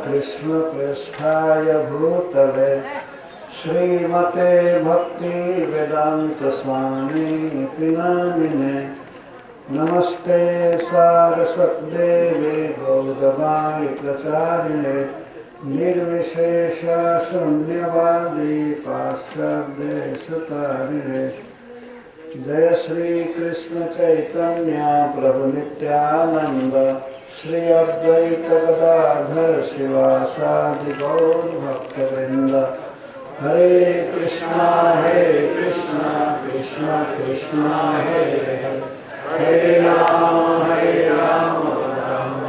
कृष्ण पृष्ठाय भूतले श्रीमते भक्ति वेदांत स्वामी नामिने नमस्ते सारस्वते गौरवाणी प्रचारिणे निर्विशेष शून्यवादी पाश्चात्य सुतारिणे जय श्री कृष्ण चैतन्य प्रभु नित्यानंद श्री अद्वैत गदाधर शिवासादि गौर भक्तवृंद हरे कृष्णा कृष्णा कृष्णा हरे हरे राम राम राम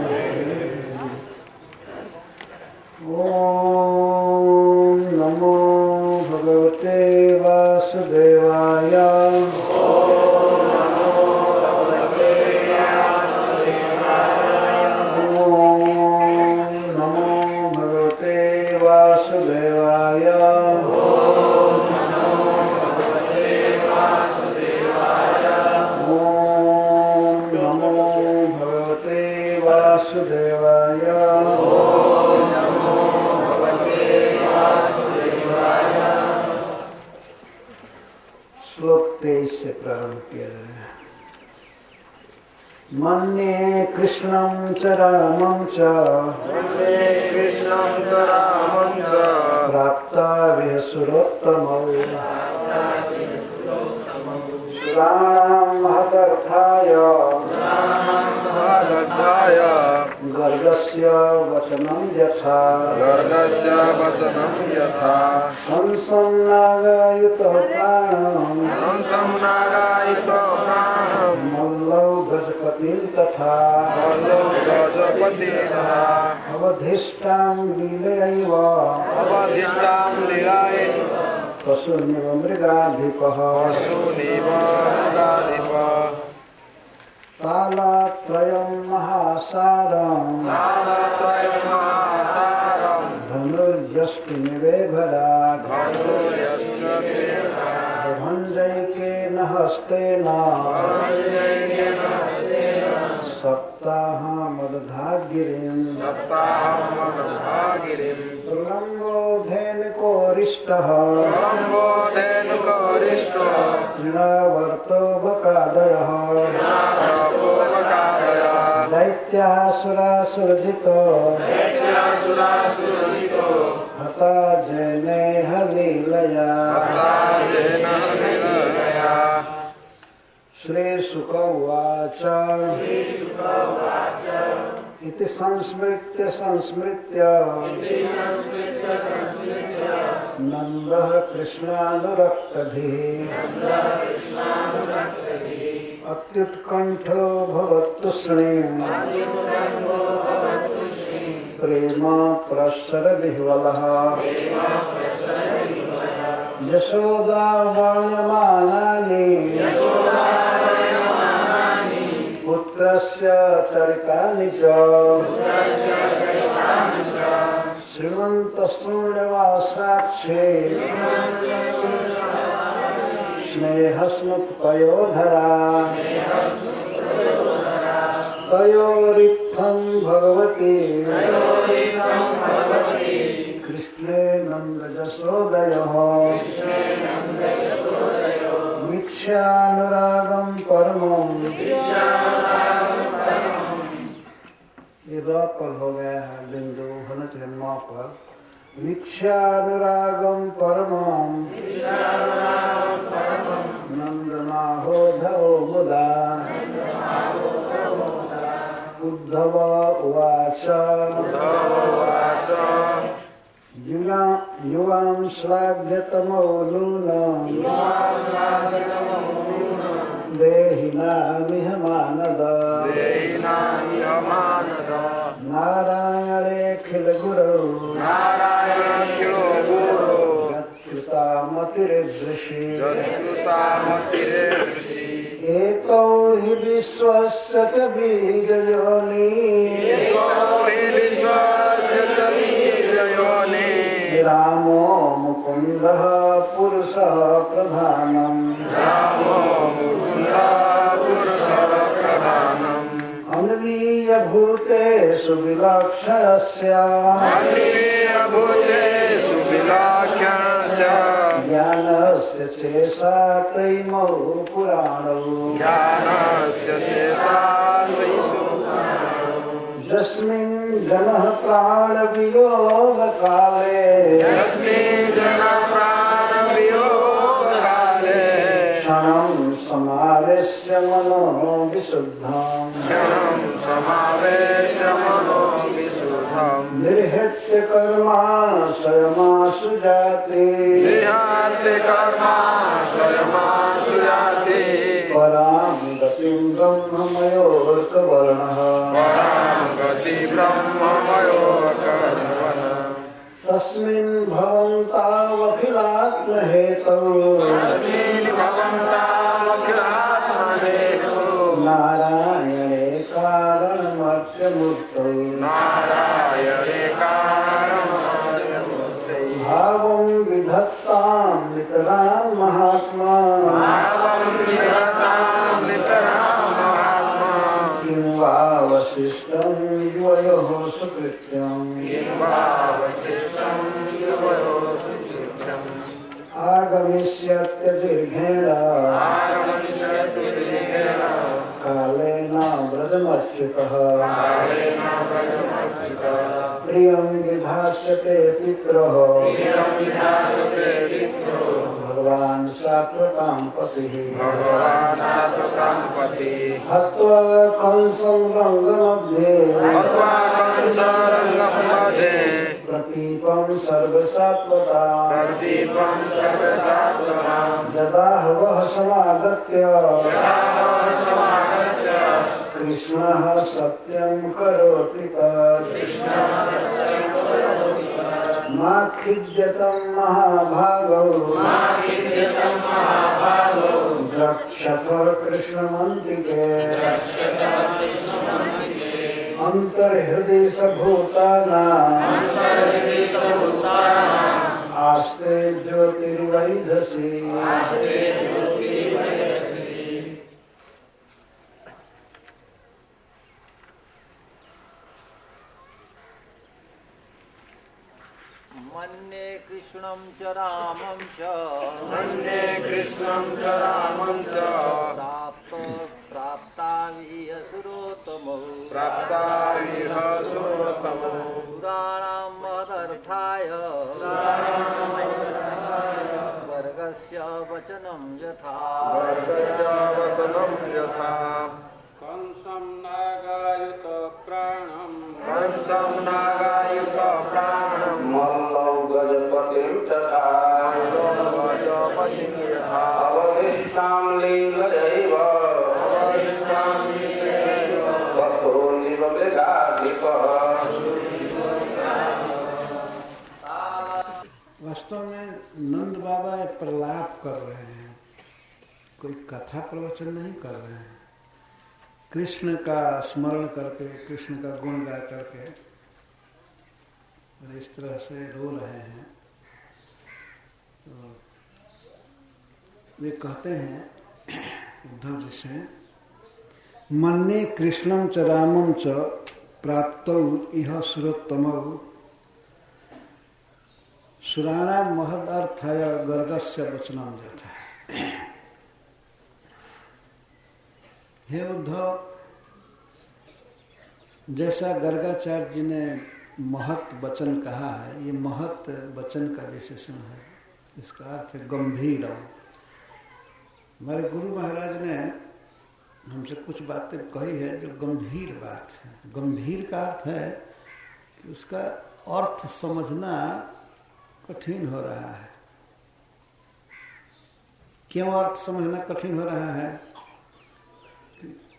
हरे। ओम नमो भगवते वासुदेवाय। श्लोक 23 से प्रारंभ किया है। मन्ये कृष्णं च रामं च प्राप्ता विसुरोत्तमौ सुराणां महदर्थाय गर्गस्य वचनं यथा हंसं नागायुतो प्राणं मल्लौ गजपतिं तथा अवधिष्ठां लीलयैव पशुनिव मृगाधिपः तालत्रयं महासारं धनुर्यष्टिनिवेभरात् भञ्जैकेन हस्तेन सप्ताहमदधाद्गिरिं प्रलम्बोधेनुकोरिष्टः तृणावर्तो बकादयः दैत्यासुरासुरजितो हता जनेह लीलया। श्रीशुक उवाच इति संस्मृत्य नन्दः कृष्णानुरक्तभिः अत्युत्कण्ठो भवत्तुष्णीं प्रेम प्रसरविह्वलः यशोदा वर्ण्यमानानि पुत्रस्य चरितानि च श्रीमन्तशृण्यवासाक्षे स्नेहस्नुत्पयोधरा तयोरित्थं भगवती कृष्णे नन्दयशोदयोः वीक्ष्यानुरागं परमं। ये र पर हो गया है बिंदु होना चाहिए माँ पर। वीक्ष्यानुरागं परमं नन्दनाहोधवो मुदा। उद्धव उवाच युवां श्लाघ्यतमो नूनं देहिनामिह मानद नारायणेऽखिल गुरौ यत्कृतामतिरेदृशी एको हि विश्वस्य च बीजयोनि रामो मुकुन्दः पुरुषः प्रधानम् अन्वीय भूतेषु विलक्षणस्य ज्ञानस्य चेषा तैमौ पुराणौ यस्मिन् जनः प्राणवियोगकाले क्षणं समावेश्य मनो विशुद्धम् निर्हत्य कर्माशयमाशु जाते परां गतिं ब्रह्ममयोर्कवर्णः तस्मिन् भवन्तावखिलात्महेतौ नारायणे कारणमत्यमुक्तौ भावं विधत्तां नितरां महात्मा किं वा वसिष्ठं युवयोः सुकृत्यम् आगमिष्यत्य दीर्घेण कालेन व्रजमच्युतः प्रियं विधास्यते पितरः भगवान् सात्वतां पतिः हत्वा कंसं रङ्गमध्ये प्रतीपं सर्वसात्वतां यदा वः समागत्य कृष्णः सत्यं करोति तत् मा खिद्यतं महाभागौ द्रक्ष्यथ कृष्णमन्तिके अंतर्हृदि सभूतानां आस्ते ज्योतिर्वैधसी मन्ये कृष्णं च रामं च प्राप्ताविह सुरोत्तमौ पुराणां महदर्थाय वर्गस्य वचनं यथा कंसं नागायुत मल्लौ गजपतिं तथा अवधिष्ठां लीलयैव वस्तोनिव मृगाधिपः। वास्तव में नंद बाबा प्रलाप कर रहे हैं, कोई कथा प्रवचन नहीं कर रहे हैं। कृष्ण का स्मरण करके, कृष्ण का गुण गा करके और इस तरह से रो रहे हैं। तो वे कहते हैं उद्धव जी से, मन्ये कृष्णं च रामं च प्राप्तौ इह सुरोत्तमौ सुराणां महदर्थाय गर्गस्य वचनं यथा। हे उद्धव, जैसा गर्गाचार्य जी ने महत वचन कहा है, ये महत वचन का विशेषण है, इसका अर्थ है गंभीर। हमारे गुरु महाराज ने हमसे कुछ बातें कही है जो गंभीर बात है। गंभीर का अर्थ है कि उसका अर्थ समझना कठिन हो रहा है। क्यों अर्थ समझना कठिन हो रहा है?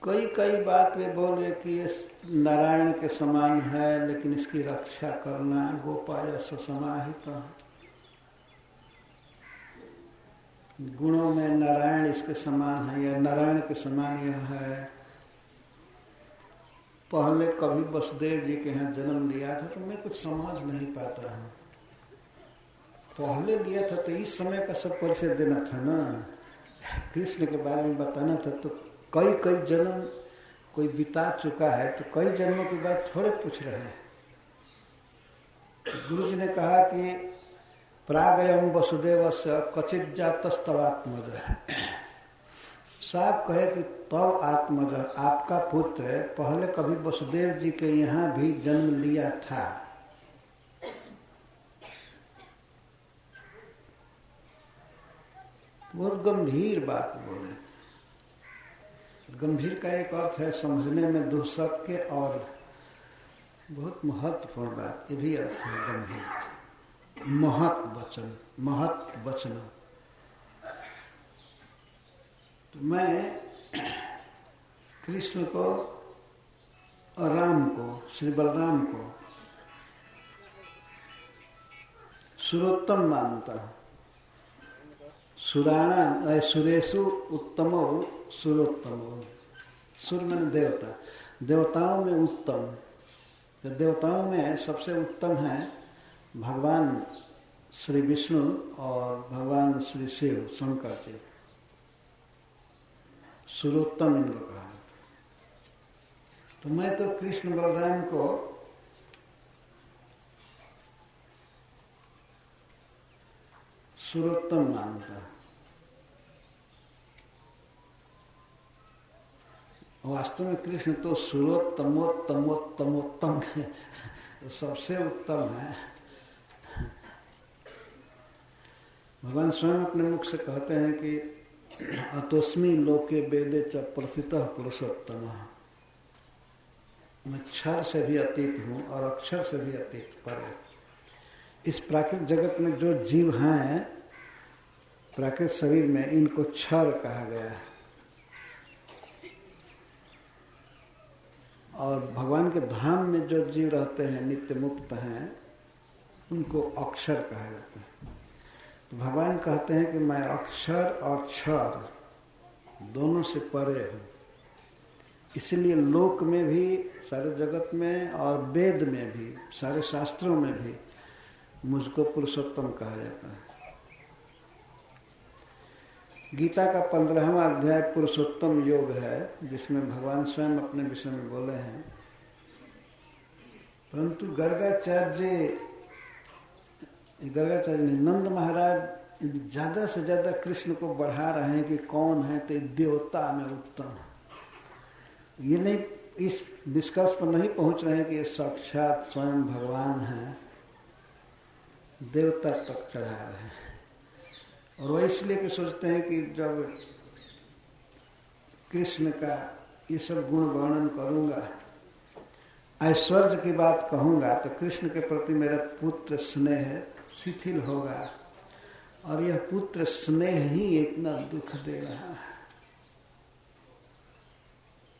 कई बात वे बोले कि ये नारायण के समान है, लेकिन इसकी रक्षा करना गोपाय समाहित। गुणों में नारायण इसके समान है या नारायण के समान यह है। पहले कभी वसुदेव जी के यहाँ जन्म लिया था तो मैं कुछ समझ नहीं पाता हूँ। पहले लिया था तो इस समय का सब परिचय देना था ना, कृष्ण के बारे में बताना था। तो कई जन्म कोई बिता चुका है तो कई जन्मों की बात थोड़े पूछ रहे हैं। गुरु जी ने कहा कि प्रागयम वसुदेवस्य क्वचित जातस्तवात्मज, साहब कहे कि तब आत्मज आपका पुत्र पहले कभी वसुदेव जी के यहाँ भी जन्म लिया था। बहुत गंभीर बात बोले। गंभीर का एक अर्थ है समझने में दुस्सह के, और बहुत महत्वपूर्ण बात ये भी अर्थ है गंभीर। महत वचन। तो मैं कृष्ण को और राम को, श्री बलराम को सुरोत्तम मानता हूँ। सुराणा सुरेशु उत्तमो सुरोत्तमो, सुर मैंने देवता, देवताओं में उत्तम। तो देवताओं में सबसे उत्तम है भगवान श्री विष्णु और भगवान श्री शिव शंकर जी, सुरोत्तम इनको कहा। तो मैं तो कृष्ण बलराम को सुरोत्तम मानता। वास्तव में कृष्ण तो सुरोत्तमोत्तमोत्तमोत्तम सबसे उत्तम है। भगवान स्वयं अपने मुख से कहते हैं कि अतोस्मी लोके वेदे च प्रथितः पुरुषोत्तम, मैं क्षर से भी अतीत हूँ और अक्षर से भी अतीत पर है। इस प्राकृतिक जगत में जो जीव हैं प्राकृतिक शरीर में, इनको क्षर कहा गया है, और भगवान के धाम में जो जीव रहते हैं नित्य मुक्त हैं उनको अक्षर कहा जाता है। तो भगवान कहते हैं कि मैं अक्षर और क्षर दोनों से परे हूँ। इसलिए लोक में भी, सारे जगत में और वेद में भी, सारे शास्त्रों में भी मुझको पुरुषोत्तम कहा जाता है। गीता का 15वां अध्याय पुरुषोत्तम योग है, जिसमें भगवान स्वयं अपने विषय में बोले हैं। परंतु गर्गाचार्य नंद महाराज ज्यादा से ज्यादा कृष्ण को बढ़ा रहे हैं कि कौन है तो देवता में उत्तम। ये नहीं, इस निष्कर्ष पर नहीं पहुंच रहे हैं कि ये साक्षात स्वयं भगवान हैं, देवता तक चढ़ा रहे हैं। और वो इसलिए कि सोचते हैं कि जब कृष्ण का ये सब गुण वर्णन करूंगा, ऐश्वर्य की बात कहूंगा, तो कृष्ण के प्रति मेरा पुत्र स्नेह शिथिल होगा, और यह पुत्र स्नेह ही इतना दुख दे रहा है।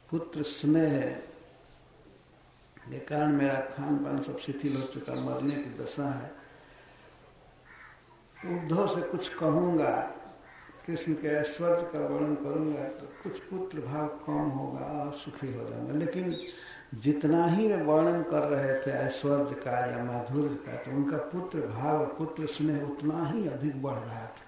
पुत्र स्नेह के कारण मेरा खान पान सब शिथिल हो चुका, मरने की दशा है। उद्धव से कुछ कहूंगा, कृष्ण के ऐश्वर्य का वर्णन करूंगा, तो कुछ पुत्र भाव कम होगा और सुखी हो जाऊंगा। लेकिन जितना ही वे वर्णन कर रहे थे ऐश्वर्य का या माधुर्य का, तो उनका पुत्र भाव, पुत्र स्नेह उतना ही अधिक बढ़ रहा था।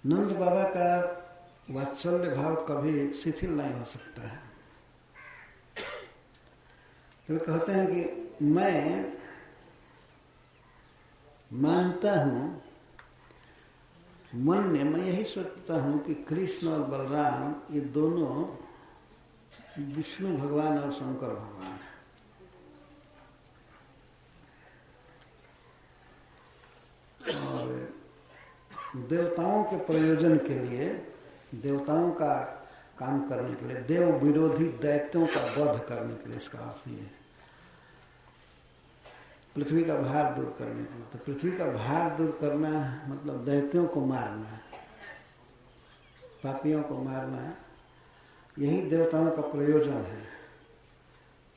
नंद बाबा का वात्सल्य भाव कभी शिथिल नहीं हो सकता है। तो कहते हैं कि मैं मानता हूं, मन में मैं यही सोचता हूं कि कृष्ण और बलराम ये दोनों विष्णु भगवान और शंकर भगवान हैं। और देवताओं के प्रयोजन के लिए, देवताओं का काम करने के लिए, देव विरोधी दैत्यों का वध करने के लिए, इसका अर्थ ये है पृथ्वी का भार दूर करने के लिए। तो पृथ्वी का भार दूर करना मतलब दैत्यों को मारना, पापियों को मारना, यही देवताओं का प्रयोजन है।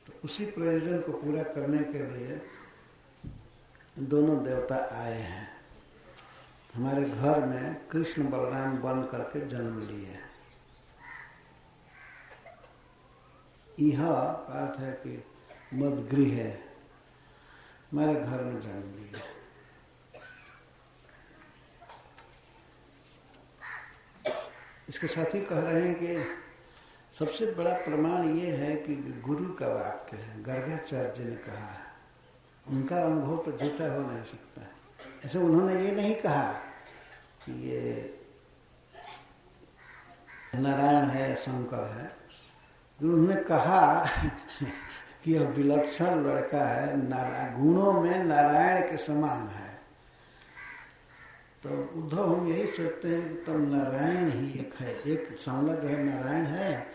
तो उसी प्रयोजन को पूरा करने के लिए दोनों देवता आए हैं। हमारे घर में कृष्ण बलराम बन करके जन्म लिए। यह अर्थ है कि मदगृह है, हमारे घर में जन्म लिए। इसके साथ ही कह रहे हैं कि सबसे बड़ा प्रमाण ये है कि गुरु का वाक्य है, गर्गाचार्य जी ने कहा है, उनका अनुभव तो झूठा हो नहीं सकता। ऐसे उन्होंने ये नहीं कहा कि ये नारायण है, शंकर है। उन्होंने कहा कि यह विलक्षण लड़का है, गुणों में नारायण के समान है। तो उद्धव हम यही सोचते हैं कि तुम नारायण ही एक है, एक सांवला जो है नारायण है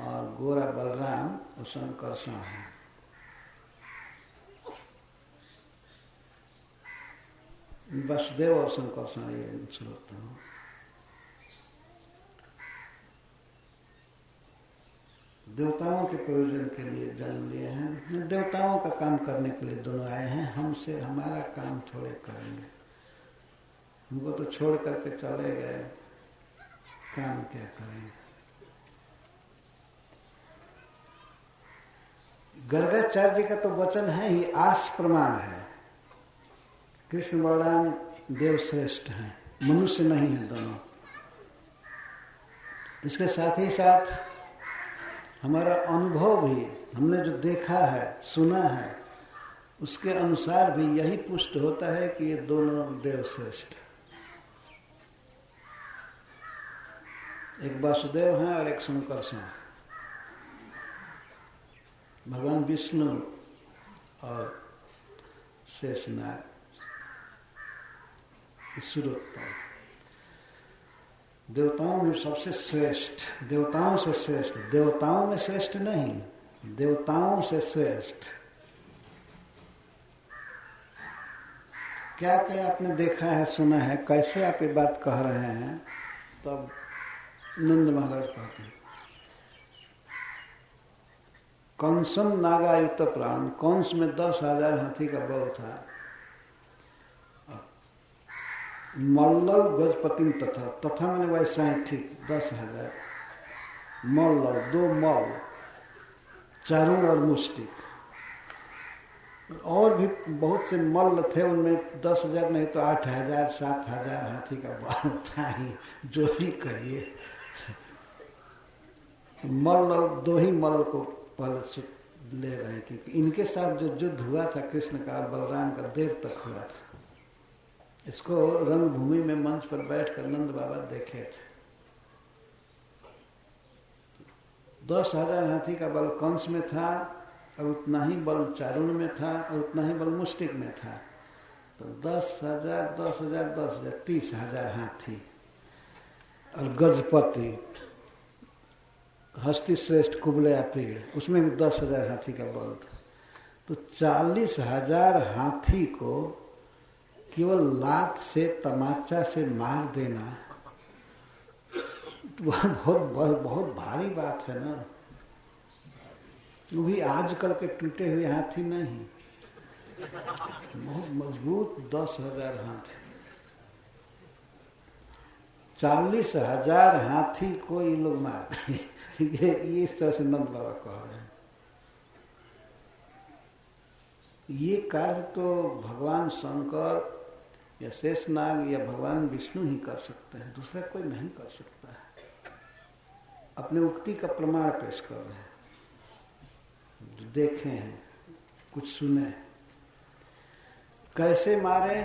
और गोरा बलराम और शंकरषण है। वसुदेव और शंकरषण ये सोचता हूँ। देवताओं के प्रयोजन के लिए जन्म लिए हैं, देवताओं का काम करने के लिए दोनों आए हैं। हमसे हमारा काम थोड़े करेंगे, हमको तो छोड़ करके चले गए, काम क्या करेंगे। गर्गाचार्य जी का तो वचन है ही, आर्ष प्रमाण है। कृष्ण बलराम देव श्रेष्ठ हैं, मनुष्य नहीं है दोनों। इसके साथ ही साथ हमारा अनुभव भी, हमने जो देखा है, सुना है, उसके अनुसार भी यही पुष्ट होता है कि ये दोनों देव श्रेष्ठ। एक वासुदेव हैं और एक शंकरषण। भगवान विष्णु और शेषनाग, ईश्वरोत्तम, देवताओं में सबसे श्रेष्ठ, देवताओं से श्रेष्ठ, देवताओं में श्रेष्ठ नहीं, देवताओं से श्रेष्ठ। क्या क्या आपने देखा है, सुना है, कैसे आप ये बात कह रहे हैं? तब नंद महाराज कहते हैं, कंसम नागायुक्त प्राण, कंस में 10,000 हाथी का बल था। मल्लव गजपतिम तथा, तथा मैंने वैसा ही ठीक 10,000 मल्लव, 2 मल, चारुण और मुष्टिक, और भी बहुत से मल्ल थे। उनमें 10,000 नहीं तो 8,000 7,000 हाथी का बल था ही, जो भी करिए। मल्ल 2 ही मल्ल को पहले ले रहे हैं, क्योंकि इनके साथ जो युद्ध हुआ था कृष्ण का और बलराम का, देर तक हुआ था। इसको रंगभूमि में मंच पर बैठकर नंद बाबा देखे थे। 10,000 हाथी का बल कंस में था, और उतना ही बल चारुण में था, और उतना ही बल मुष्टिक में था। तो 10,000 10,000 10,000 30,000 हाथी। और गजपति, हस्ती श्रेष्ठ कुबले पीड़, उसमें भी 10,000 हाथी का बल था। तो 40,000 हाथी को केवल लात से, तमाचा से मार देना बहुत भारी बात है ना। वो भी आजकल के टूटे हुए हाथी नहीं, बहुत मजबूत 10,000 हाथी। 40,000 हाथी को ये लोग मारते हैं। ये इस तरह से नंद बाबा कह रहे हैं। ये कार्य तो भगवान शंकर या शेषनाग या भगवान विष्णु ही कर सकते हैं, दूसरा कोई नहीं कर सकता है। अपने उक्ति का प्रमाण पेश कर रहे हैं, देखे हैं, कुछ सुने। कैसे मारे?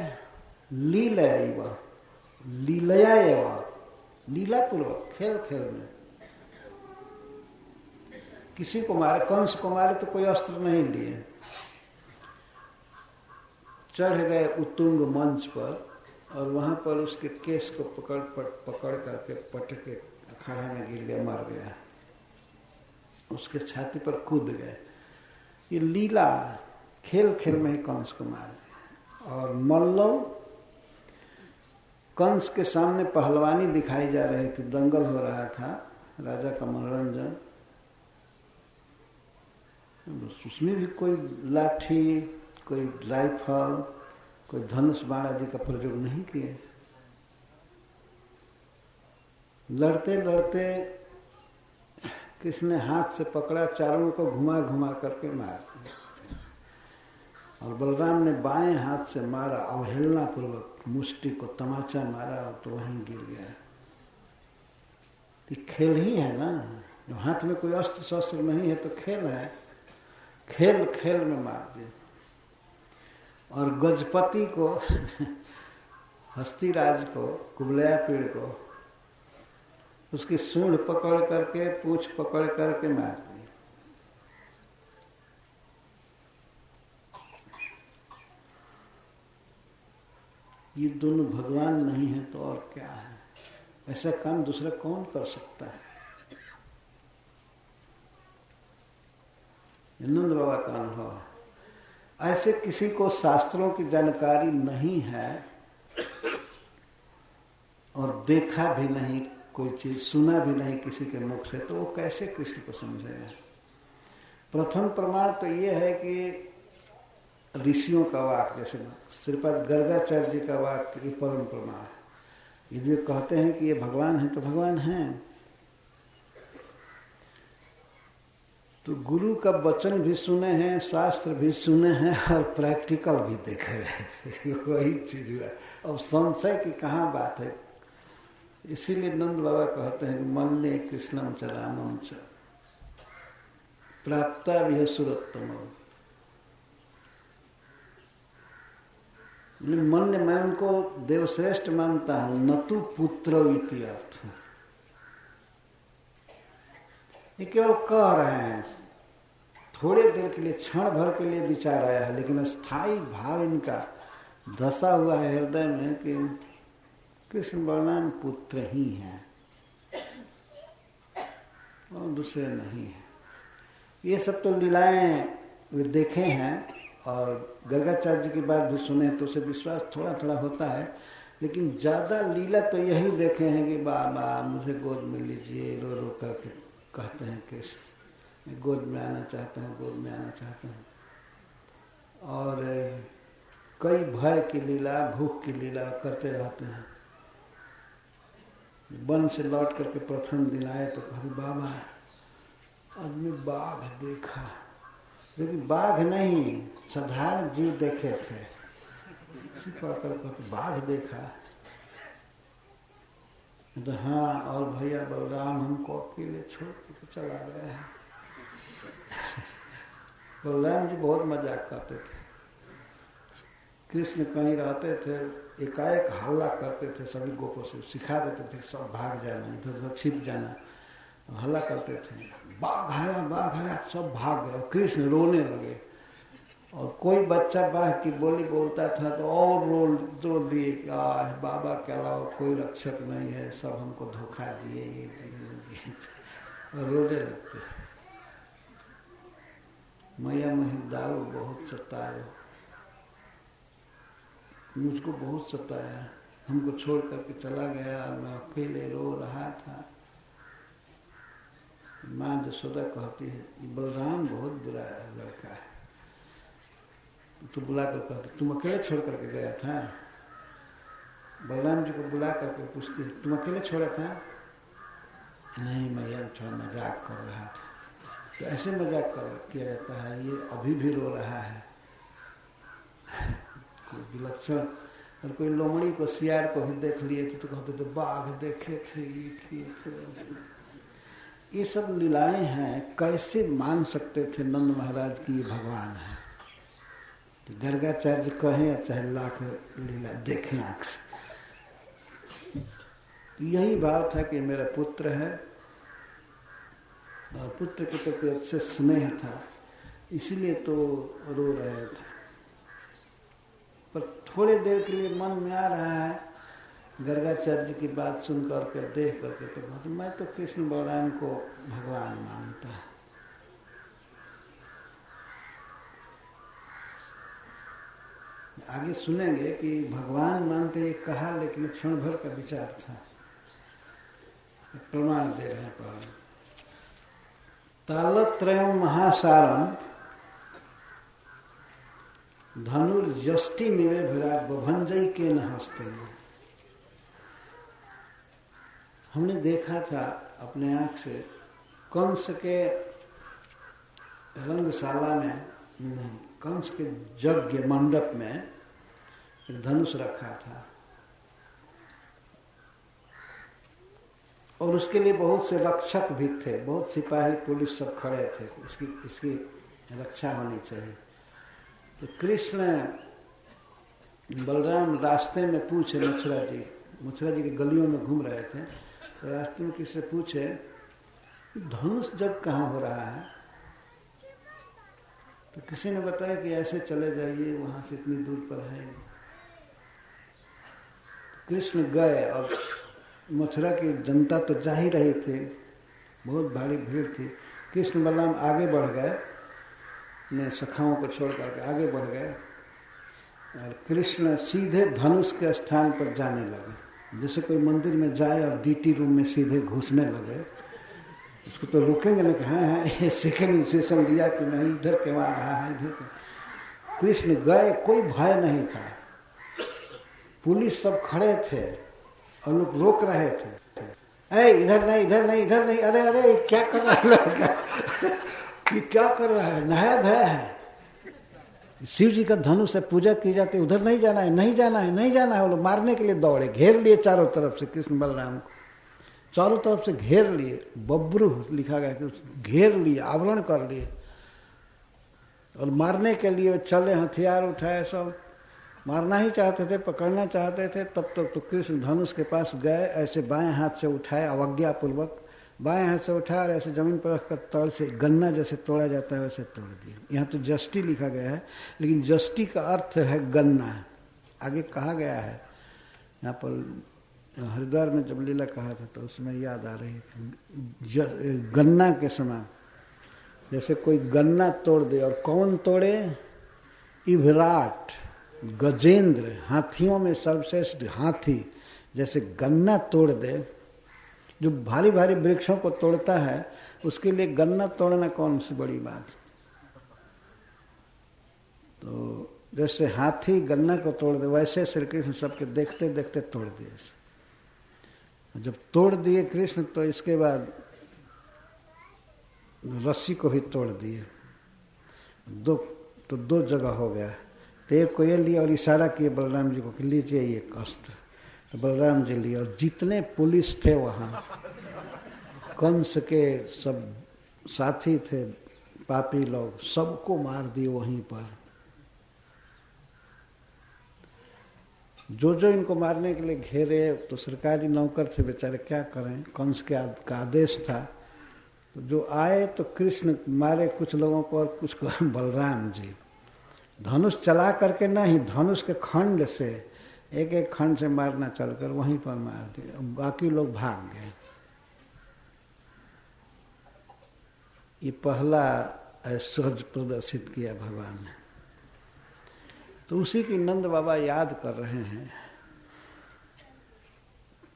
लीलया, लीला पूर्वक, खेल खेल में। किसी को मारे, कंस को मारे तो कोई अस्त्र नहीं लिए, चढ़ गए उत्तुंग मंच पर, और वहां पर उसके केस को पकड़ करके पटके अखाड़ा में गिर गया, मर गया। उसके छाती पर कूद गए। ये लीला, खेल खेल में ही कंस को मार दिया। और मल्लव, कंस के सामने पहलवानी दिखाई जा रही थी, दंगल हो रहा था, राजा का मनोरंजन। उसमें भी कोई लाठी, कोई राइफल, कोई धनुष बाण आदि का प्रयोग नहीं किए। लड़ते लड़ते किसने हाथ से पकड़ा, चारों को घुमा घुमा करके मार दिया। और बलराम ने बाएं हाथ से मारा, अवहेलना पूर्वक मुष्टि को तमाचा मारा, तो वहीं गिर गया। तो खेल ही है ना, हाथ में कोई अस्त्र शस्त्र नहीं है तो खेल है, खेल खेल में मार दिए। और गजपति को हस्तिराज को, कुबलया पीड़ को उसकी सूंड पकड़ करके, पूंछ पकड़ करके मार दी। ये दोनों भगवान नहीं है तो और क्या है? ऐसा काम दूसरा कौन कर सकता है? नंद बाबा का अनुभव है। ऐसे किसी को शास्त्रों की जानकारी नहीं है और देखा भी नहीं, कोई चीज सुना भी नहीं किसी के मुख से, तो वो कैसे कृष्ण को समझेगा? प्रथम प्रमाण तो ये है कि ऋषियों का वाक्य, जैसे श्रीपाद गर्गाचार्य जी का वाक्य, ये परम प्रमाण है। यदि वे कहते हैं कि ये भगवान है तो भगवान हैं। तो गुरु का वचन भी सुने हैं, शास्त्र भी सुने हैं और प्रैक्टिकल भी देखे हैं। वही चीज हुआ। अब संशय की कहाँ बात है? इसीलिए नंद बाबा कहते हैं कि मन ने कृष्णम च रामम च प्राप्ता भी सुरत्तम। मन ने, मैं उनको देवश्रेष्ठ मानता हूं, न तू पुत्र इति अर्थ। ये केवल कह रहे हैं, थोड़े देर के लिए, क्षण भर के लिए विचार आया है, लेकिन स्थायी भाव इनका धसा हुआ है हृदय में कि कृष्ण बलराम पुत्र ही हैं और दूसरे नहीं है। ये सब तो लीलाएं वे देखे हैं और गर्गाचार्य जी की बात भी सुने तो उसे विश्वास थोड़ा थोड़ा होता है, लेकिन ज्यादा लीला तो यही देखे हैं कि बाबा मुझे गोद में लीजिए, रो रो करके कहते हैं कृष्ण, मैं गोद में आना चाहता हूँ, गोद में आना चाहता हूँ। और कई भय की लीला, भूख की लीला करते रहते हैं। वन से लौट करके प्रथम दिन आए तो कहा बाबा आदमी बाघ देखा, लेकिन बाघ नहीं, साधारण जीव देखे थे। बाघ देखा तो हाँ, और भैया बलराम हमको अकेले छोड़ के चला गया है। बलराम जी बहुत मजाक करते थे। कृष्ण कहीं रहते थे, एकाएक हल्ला करते थे, सभी गोपों से सिखा देते थे सब भाग जाना, इधर उधर छिप जाना, हल्ला करते थे, बाघ आया, सब भाग गए। कृष्ण रोने लगे और कोई बच्चा बाघ की बोली बोलता था तो और रो दिए कि बाबा के अलावा कोई रक्षक नहीं है, सब हमको धोखा दिए, ये दिए, और रोने लगते। मैया महिदाऊ बहुत सताए, मुझको बहुत सताया, हमको छोड़ करके चला गया, मैं अकेले रो रहा था। माँ जसोदा कहती है ये बलराम बहुत बुरा लड़का है। तो बुला कर कहती तुम अकेले छोड़ करके गया था? बलराम जी को बुला करके पूछती है तुम अकेले छोड़ा था? नहीं मैया थोड़ा मजाक कर रहा था। तो ऐसे मजाक किया जाता है, ये अभी भी रो रहा है। कोई विलक्षण, और कोई लोमड़ी को, सियार को भी देख लिए थे तो कहते थे बाघ देखे थे, ये किए थे। ये सब लीलाएं हैं, कैसे मान सकते थे नंद महाराज की ये भगवान है? तो गर्गाचार्य कहें या चाहे लाख लीला देखें आंख से, यही भाव था कि मेरा पुत्र है और पुत्र के प्रति अच्छे स्नेह था, इसीलिए तो रो रहे थे। पर थोड़े देर के लिए मन में आ रहा है, गर्गाचार्य जी की बात सुन करके, देख करके, तो मैं तो कृष्ण बलराम को भगवान मानता। आगे सुनेंगे कि भगवान मानते ये कहा, लेकिन क्षण भर का विचार था। प्रमाण दे रहे हैं पर तालत्रयम महासारम धनुर्यष्टि मिवे विराट बभंजई के न हस्ते में। हमने देखा था अपने आंख से कंस के रंगशाला में, नहीं, कंस के यज्ञ मंडप में एक धनुष रखा था और उसके लिए बहुत से रक्षक भी थे, बहुत सिपाही पुलिस सब खड़े थे, इसकी रक्षा होनी चाहिए। तो कृष्ण बलराम रास्ते में पूछे मथुरा जी के गलियों में घूम रहे थे, तो रास्ते में किसी से पूछे धनुष जग कहाँ हो रहा है? तो किसी ने बताया कि ऐसे चले जाइए, वहां से इतनी दूर पर है। कृष्ण गए और मथुरा की जनता तो जा ही रही थी, बहुत भारी भीड़ थी। कृष्ण बलराम आगे बढ़ गए, अपने सखाओं को छोड़ करके आगे बढ़ गए और कृष्ण सीधे धनुष के स्थान पर जाने लगे। जैसे कोई मंदिर में जाए और डीटी रूम में सीधे घुसने लगे, उसको तो रुकेंगे ना कि हाँ ये सेकेंड सेशन लिया कि नहीं, इधर के वहाँ रहा है, इधर के। कृष्ण गए, कोई भय नहीं था, पुलिस सब खड़े थे और लोग रोक रहे थे, ऐ इधर नहीं, इधर नहीं, इधर नहीं, अरे अरे क्या कर रहा है लोग ये क्या कर रहा है, नहाया धोया है, शिव जी का धनुष से पूजा की जाती है, उधर नहीं जाना है, नहीं जाना है, नहीं जाना है। वो लोग मारने के लिए दौड़े, घेर लिए चारों तरफ से, कृष्ण बलराम को चारों तरफ से घेर लिए, बब्रू लिखा गया कि घेर लिए, आवरण कर लिए और मारने के लिए चले, हथियार उठाए, सब मारना ही चाहते थे, पकड़ना चाहते थे। तब तक तो कृष्ण धनुष के पास गए, ऐसे बाएं हाथ से उठाए, अवज्ञा पूर्वक बाएं हाथ से उठाया और ऐसे जमीन पर रखकर तड़ से गन्ना जैसे तोड़ा जाता है वैसे तोड़ दिए। यहाँ तो जस्टी लिखा गया है, लेकिन जस्टी का अर्थ है गन्ना, आगे कहा गया है। यहाँ पर हरिद्वार में जब लीला कहा था तो उसमें याद आ रही थी, गन्ना के समान, जैसे कोई गन्ना तोड़ दे। और कौन तोड़े? विराट गजेंद्र, हाथियों में सर्वश्रेष्ठ हाथी जैसे गन्ना तोड़ दे। जो भारी भारी वृक्षों को तोड़ता है उसके लिए गन्ना तोड़ना कौन सी बड़ी बात। तो जैसे हाथी गन्ना को तोड़ दे, वैसे श्री कृष्ण सबके देखते देखते तोड़ दिए। जब तोड़ दिए कृष्ण तो इसके बाद रस्सी को भी तोड़ दिए। दो जगह हो गया। तो एक को ये लिया और इशारा किए बलराम जी को कि लीजिए ये अस्त्र। तो बलराम जी लिए और जितने पुलिस थे वहाँ, कंस के सब साथी थे, पापी लोग, सबको मार दिए वहीं पर। जो जो इनको मारने के लिए घेरे, तो सरकारी नौकर थे बेचारे, क्या करें, कंस के का आदेश था। तो जो आए तो कृष्ण मारे कुछ लोगों को और कुछ को बलराम जी। धनुष चला करके नहीं, धनुष के खंड से, एक एक खंड से मारना चलकर वहीं पर मार दिया, बाकी लोग भाग गए। ये पहला ऐश्वर्य प्रदर्शित किया भगवान ने। तो उसी की नंद बाबा याद कर रहे हैं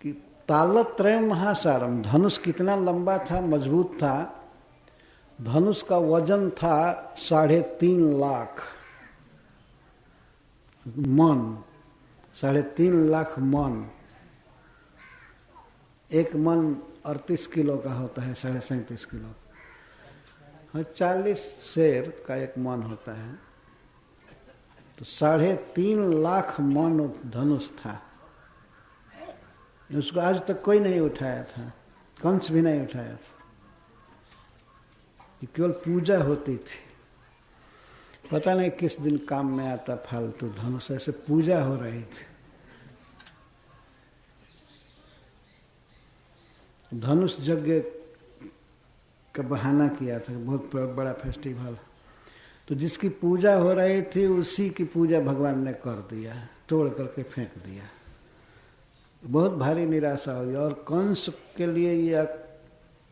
कि तालत्रयम महासारम, धनुष कितना लंबा था, मजबूत था। धनुष का वजन था 3.5 लाख मन, 3.5 लाख मन। एक मन 38 किलो का होता है, 37.5 किलो। 40 शेर का एक मन होता है। तो 3.5 लाख मन धनुष था। उसको आज तक कोई नहीं उठाया था, कंस भी नहीं उठाया था। ये केवल पूजा होती थी, पता नहीं किस दिन काम में आता फालतू धनुष, ऐसे पूजा हो रही थी। धनुष यज्ञ का बहाना किया था, बहुत बड़ा फेस्टिवल। तो जिसकी पूजा हो रही थी उसी की पूजा भगवान ने कर दिया, तोड़ करके फेंक दिया। बहुत भारी निराशा हुई। और कंस के लिए यह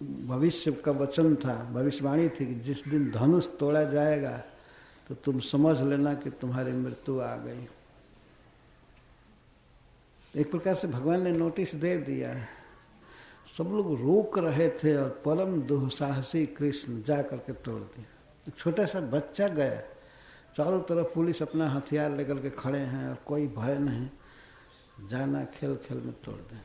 भविष्य का वचन था, भविष्यवाणी थी कि जिस दिन धनुष तोड़ा जाएगा तो तुम समझ लेना कि तुम्हारी मृत्यु आ गई। एक प्रकार से भगवान ने नोटिस दे दिया है। सब लोग रोक रहे थे और परम दुस्साहसी कृष्ण जा करके तोड़ दिया। एक छोटा सा बच्चा गया, चारों तरफ पुलिस अपना हथियार लेकर के खड़े हैं और कोई भय नहीं, जाना खेल खेल में तोड़ देना।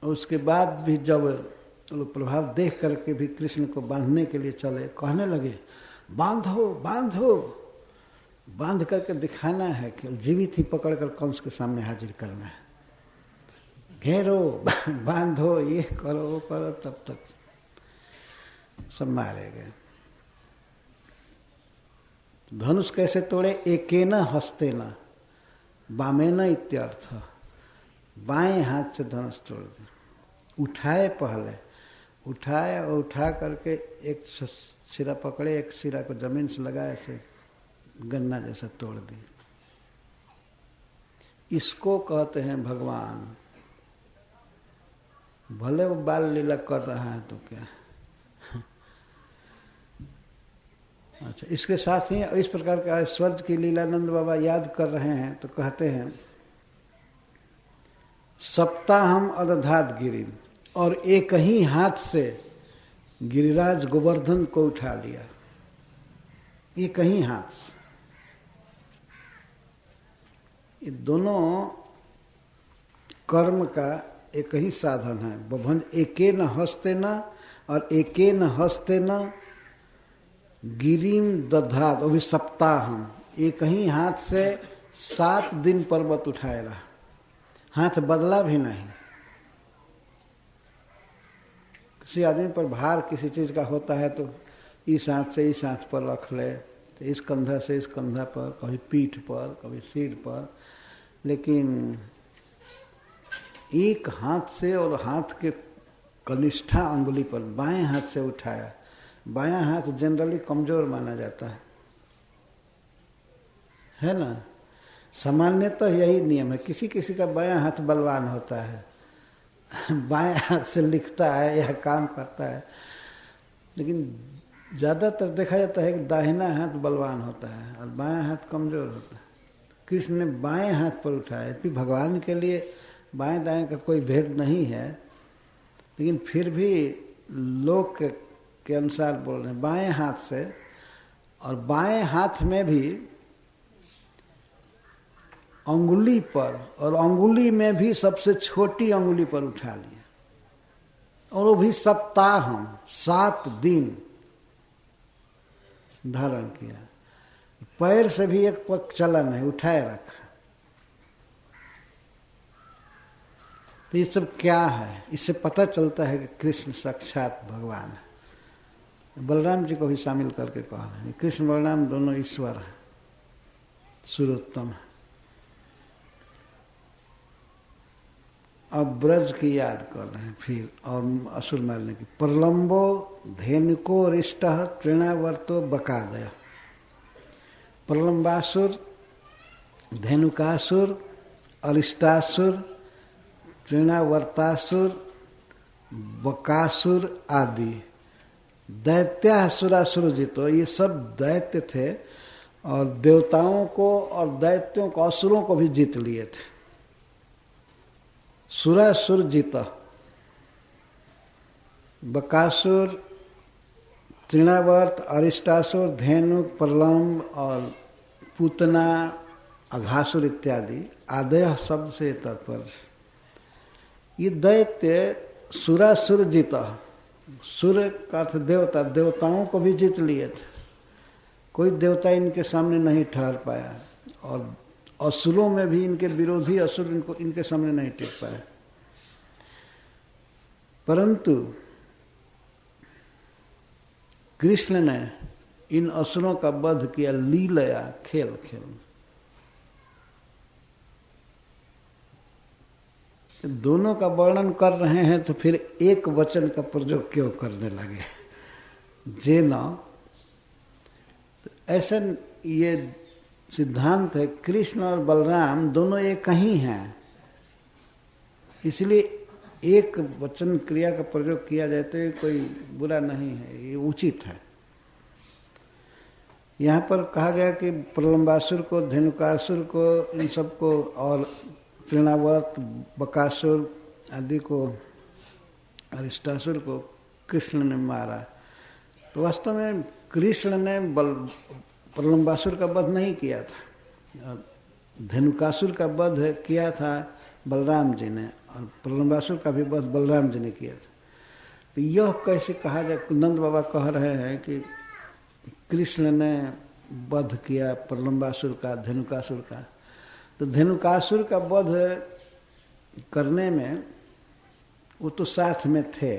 और उसके बाद भी जब लोग प्रभाव देख करके भी कृष्ण को बांधने के लिए चले, कहने लगे बांधो बांधो। बांध करके दिखाना है कि जीवित ही पकड़कर कंस के सामने हाजिर करना है। घेरो, बांधो, ये करो वो करो, तब तक सब मारे गए। धनुष कैसे तोड़े? एकेन हस्तेन वामेन इत्यर्थ। बाएं हाथ से धनुष तोड़ दिया। उठाए, पहले उठाए और उठा करके एक सिरा पकड़े, एक सिरा को जमीन से लगाए, ऐसे गन्ना जैसा तोड़ दी। इसको कहते हैं भगवान। भले वो बाल लीला कर रहा है तो क्या। अच्छा, इसके साथ ही इस प्रकार का स्वर्ग की लीला नंद बाबा याद कर रहे हैं तो कहते हैं सप्ताहम अदधात गिरी, और एक ही हाथ से गिरिराज गोवर्धन को उठा लिया, एक ही हाथ से। ये दोनों कर्म का एक ही साधन है। बभंज एकेन हस्तेन और एकेन हस्तेन गिरिम दधात, वो भी सप्ताहम। एक ही हाथ से 7 दिन पर्वत उठाए रहा, हाथ बदला भी नहीं। किसी आदमी पर भार किसी चीज का होता है तो इस हाथ से इस हाथ पर रख ले, तो इस कंधा से इस कंधा पर, कभी पीठ पर, कभी सिर पर, लेकिन एक हाथ से और हाथ के कनिष्ठा अंगुली पर बाएं हाथ से उठाया। बायां हाथ जनरली कमजोर माना जाता है ना। सामान्यतः यही नियम है। किसी किसी का बायां हाथ बलवान होता है, बाएं हाथ से लिखता है या काम करता है, लेकिन ज़्यादातर देखा जाता है कि दाहिना हाथ बलवान होता है और बायां हाथ कमजोर होता है। कृष्ण ने बाएं हाथ पर उठाया। यदि भगवान के लिए बाएं दाएं का कोई भेद नहीं है, लेकिन फिर भी लोक के अनुसार बोल रहे हैं बाएं हाथ से। और बाएं हाथ में भी अंगुली पर, और अंगुली में भी सबसे छोटी अंगुली पर उठा लिया, और वो भी सप्ताह 7 दिन धारण किया। पैर से भी एक पग चला नहीं, उठाए रखा। तो ये सब क्या है? इससे पता चलता है कि कृष्ण साक्षात भगवान है। बलराम जी को भी शामिल करके कह रहे हैं कृष्ण बलराम दोनों ईश्वर हैं, सुरोत्तम है। अब ब्रज की याद कर रहे हैं फिर, और असुर मारने की। प्रलंबो धेनुको रिष्ट तृणावर्तो बकादय। प्रलंबासुर, धेनुकासुर, अरिष्टासुर, तृणावर्तासुर, बकासुर आदि दैत्यासुरासुर जितो, ये सब दैत्य थे और देवताओं को और दैत्यों को, असुरों को भी जीत लिए थे। सुरासुर जीता। बकासुर, तृणावर्त, अरिष्टासुर, धेनु, प्रलंब और पूतना, अघासुर इत्यादि आदय शब्द से तात्पर्य। ये दैत्य सुरासुर जीता। सुर का अर्थ देवता, देवताओं को भी जीत लिए थे। कोई देवता इनके सामने नहीं ठहर पाया, और असुरों में भी इनके विरोधी असुर इनके सामने नहीं टिक पाए। परंतु कृष्ण ने इन असुरों का वध किया लीलया, खेल खेल। दोनों का वर्णन कर रहे हैं तो फिर एक वचन का प्रयोग क्यों करने लगे? जे न, ऐसा ये सिद्धांत है। कृष्ण और बलराम दोनों एक ही हैं, इसलिए एक वचन क्रिया का प्रयोग किया जाए तो कोई बुरा नहीं है, ये उचित है। यहाँ पर कहा गया कि प्रलंबासुर को, धेनुकासुर को, इन सबको, और तृणावर्त, बकासुर आदि को, अरिष्टासुर को कृष्ण ने मारा। तो वास्तव में कृष्ण ने प्रलंबासुर का वध नहीं किया था, धेनुकासुर का वध किया था बलराम जी ने, और प्रलंबासुर का भी वध बलराम जी ने किया था। तो यह कैसे कहा जाए? नंद बाबा कह रहे हैं कि कृष्ण ने वध किया प्रलंबासुर का, धेनुकासुर का। तो धेनुकासुर का वध करने में वो तो साथ में थे,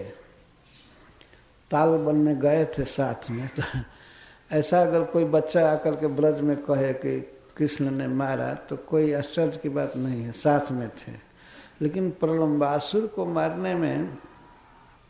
ताल वन में गए थे साथ में। तो ऐसा अगर कोई बच्चा आकर के ब्रज में कहे कि कृष्ण ने मारा, तो कोई आश्चर्य की बात नहीं है, साथ में थे। लेकिन प्रलंबासुर को मारने में